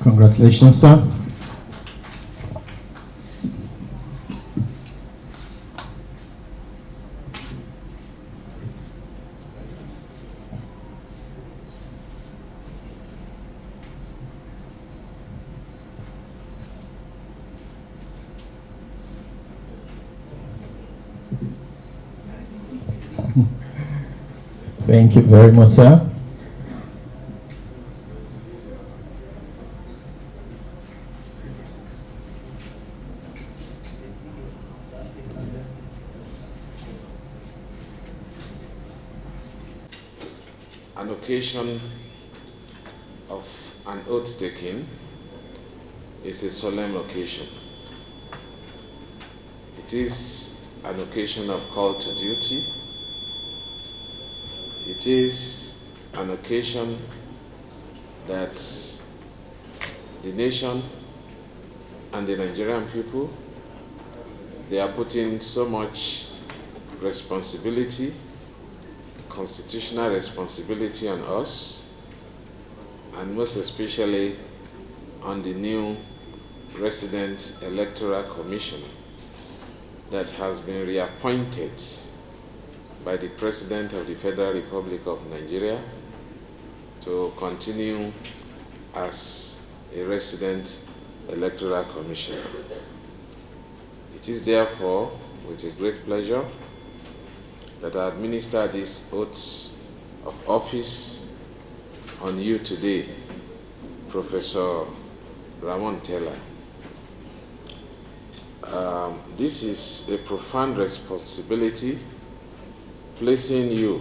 Congratulations, sir. Thank you very much, sir. An occasion of an oath taking is a solemn occasion. It is an occasion of call to duty. It is an occasion that the nation and the Nigerian people, they are putting so much responsibility, constitutional responsibility on us, and most especially on the new Resident Electoral Commissioner that has been reappointed by the President of the Federal Republic of Nigeria to continue as a Resident Electoral Commissioner. It is therefore with a great pleasure that I administer these oaths of office on you today, Professor Rahmon Tella. This is a profound responsibility, placing you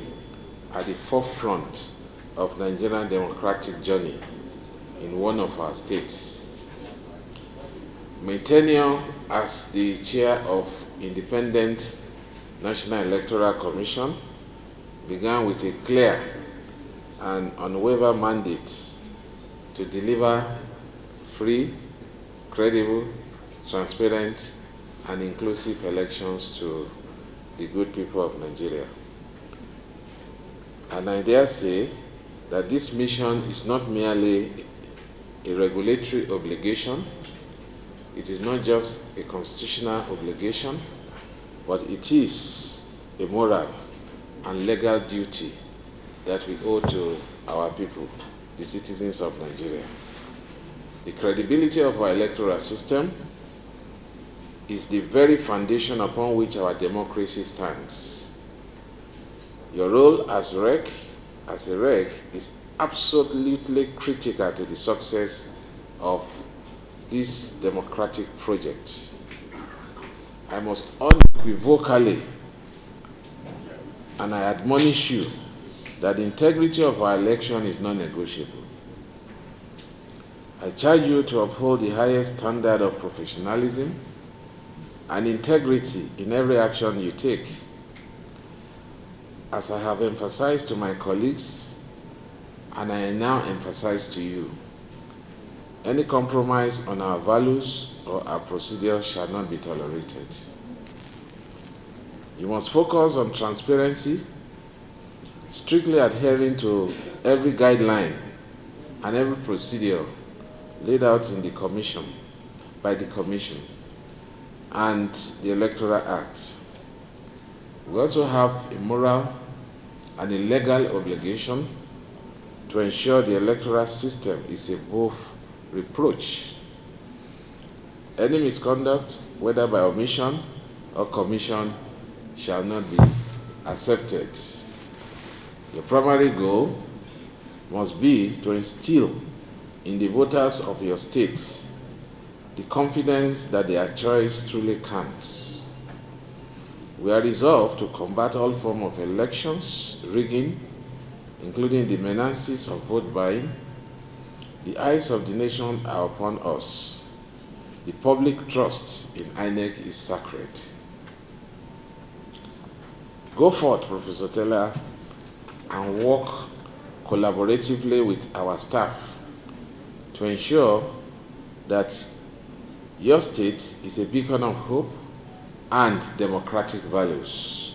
at the forefront of Nigerian democratic journey in one of our states. My tenure as the chair of Independent National Electoral Commission began with a clear and unwavering mandate to deliver free, credible, transparent, and inclusive elections to the good people of Nigeria. And I dare say that this mission is not merely a regulatory obligation, it is not just a constitutional obligation, but it is a moral and legal duty that we owe to our people, the citizens of Nigeria. The credibility of our electoral system is the very foundation upon which our democracy stands. Your role as a REC is absolutely critical to the success of this democratic project. I must unequivocally, and I admonish you, that the integrity of our election is non-negotiable. I charge you to uphold the highest standard of professionalism and integrity in every action you take. As I have emphasized to my colleagues, and I now emphasize to you, any compromise on our values or our procedures shall not be tolerated. You must focus on transparency, strictly adhering to every guideline and every procedure laid out in the Commission, by the Commission, and the Electoral Act. We also have a moral and a legal obligation to ensure the electoral system is above reproach. Any misconduct, whether by omission or commission, shall not be accepted. Your primary goal must be to instill in the voters of your state the confidence that their choice truly counts. We are resolved to combat all forms of elections rigging, including the menaces of vote buying. The eyes of the nation are upon us. The public trust in INEC is sacred. Go forth, Professor Tella, and work collaboratively with our staff to ensure that your state is a beacon of hope and democratic values.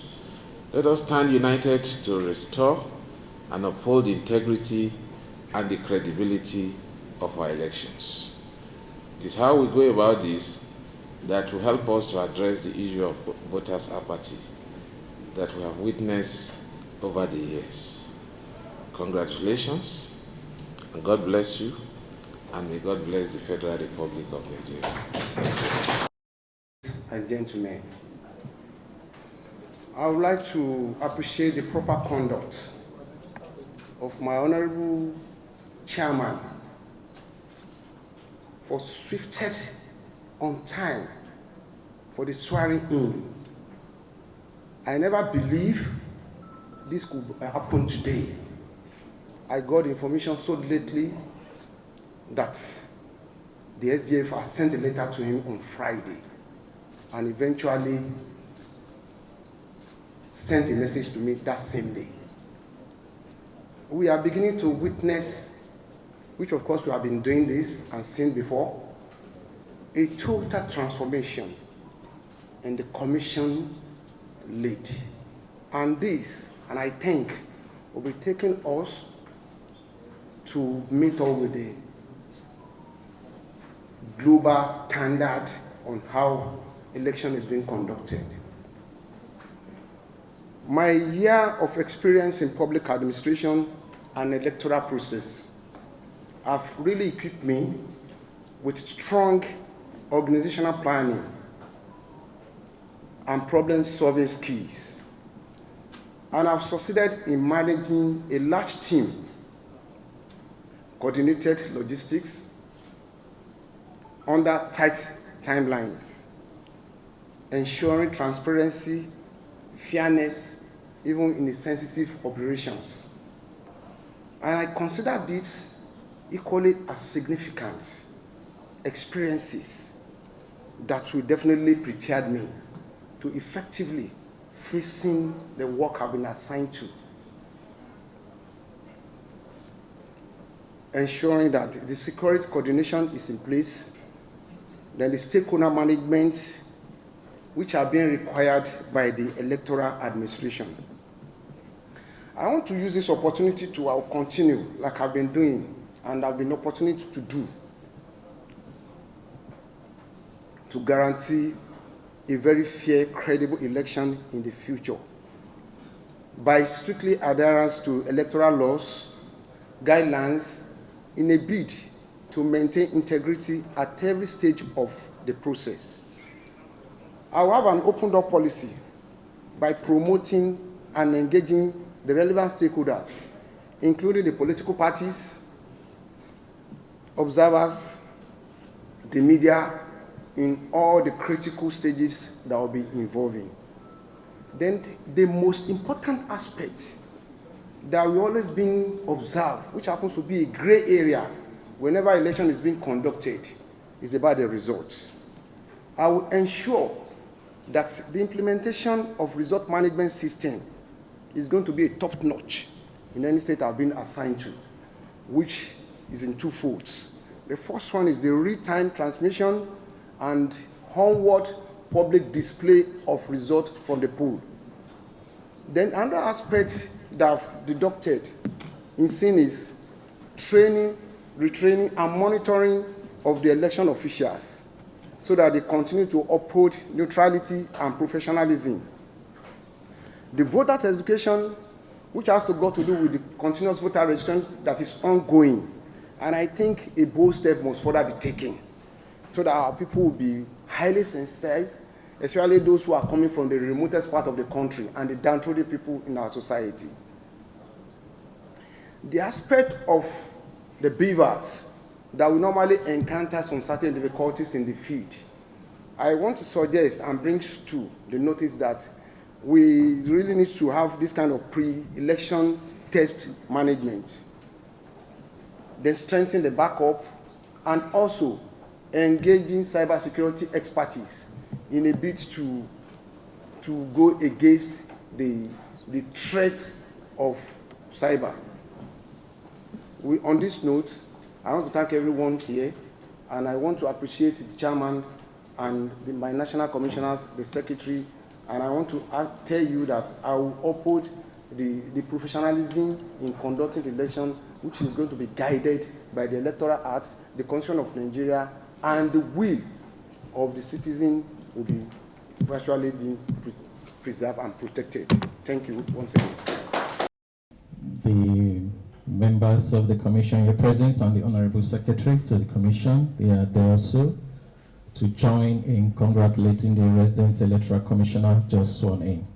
Let us stand united to restore and uphold the integrity and the credibility of our elections. It is how we go about this that will help us to address the issue of voters' apathy that we have witnessed over the years. Congratulations, and God bless you, and may God bless the Federal Republic of Nigeria. And gentlemen, I would like to appreciate the proper conduct of my honorable chairman for swifted on time for the swearing in. I never believed this could happen today. I got information so lately that the SGF has sent a letter to him on Friday and eventually sent a message to me that same day. We are beginning to witness, which of course we have been doing this and seen before, a total transformation in the commission lead. And this, and I think, will be taking us to meet up with the global standard on how election is being conducted. My year of experience in public administration and electoral process have really equipped me with strong organizational planning and problem-solving skills. And I've succeeded in managing a large team, coordinated logistics, under tight timelines, ensuring transparency, fairness, even in the sensitive operations. And I consider this equally as significant experiences that will definitely prepare me to effectively facing the work I've been assigned to, ensuring that the security coordination is in place, then the stakeholder management, which are being required by the electoral administration. I want to use this opportunity to continue like I've been doing and I've been opportunity to do to guarantee a very fair, credible election in the future by strictly adherence to electoral laws, guidelines, in a bid to maintain integrity at every stage of the process. I will have an open-door policy by promoting and engaging the relevant stakeholders, including the political parties, observers, the media, in all the critical stages that will be involving. Then the most important aspect that will always being observed, which happens to be a gray area whenever election is being conducted, is about the results. I will ensure that the implementation of result management system is going to be a top notch in any state I've been assigned to, which is in two folds. The first one is the real-time transmission and onward public display of results from the poll. Then another aspect that I've deducted in seeing is training, retraining, and monitoring of the election officials so that they continue to uphold neutrality and professionalism. The voter education, which has to go to do with the continuous voter registration that is ongoing. And I think a bold step must further be taken so that our people will be highly sensitized, especially those who are coming from the remotest part of the country and the downtrodden people in our society. The aspect of the beavers that we normally encounter some certain difficulties in the field, I want to suggest and bring to the notice that we really need to have this kind of pre-election test management, then strengthen the backup, and also engaging cybersecurity expertise in a bid to go against the threat of cyber. On this note, I want to thank everyone here, and I want to appreciate the chairman and my national commissioners, the secretary, and I want to tell you that I will uphold the professionalism in conducting the election, which is going to be guided by the Electoral Act, the Constitution of Nigeria, and the will of the citizen will be virtually being preserved and protected. Thank you once again. The members of the commission here present and the Honorable Secretary to the commission, they are there also to join in congratulating the Resident Electoral Commissioner just sworn in.